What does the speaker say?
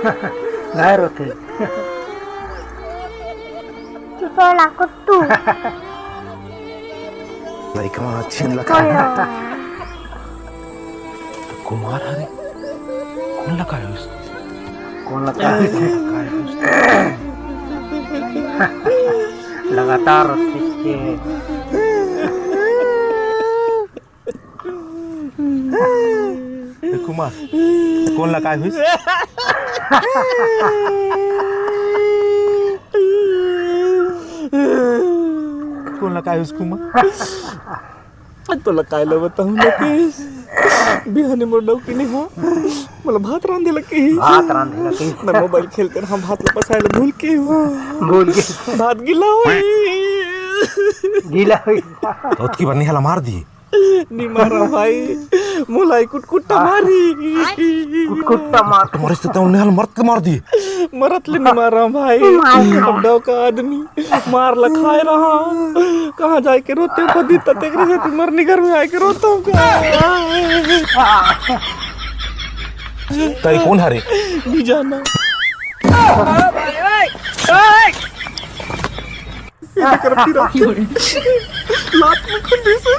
बाहेर होते चिपळला कुट्टू लाईक मला चिनला कुमार अरे कोणला काय होस कोणला काय लगातार होते कुमार कोणला काय होस कोणला काय होस कुमार तुला काय बताऊ नकोस बिहाने मोडव की नाही हो मला भात रांधेला की भात रांधेला की मैं मोबाइल खेलते ना भातला पसायला भूल के हो भूल के भात गिला गीला की बार निहाला मार दी नी मारा भाई मुलाई कुटकुट्टा मारी कुटकुट्टा मार तुम्हारे से तो निहाला मरत मार दी मरतले नहीं मारा भाई अब का आदमी मार ला खाए रहा कहाँ जाए के रोते हो कदी तेरे से मरने घर में आए के रोता हूँ ताई कौन हरे नहीं जाना लात में खुली से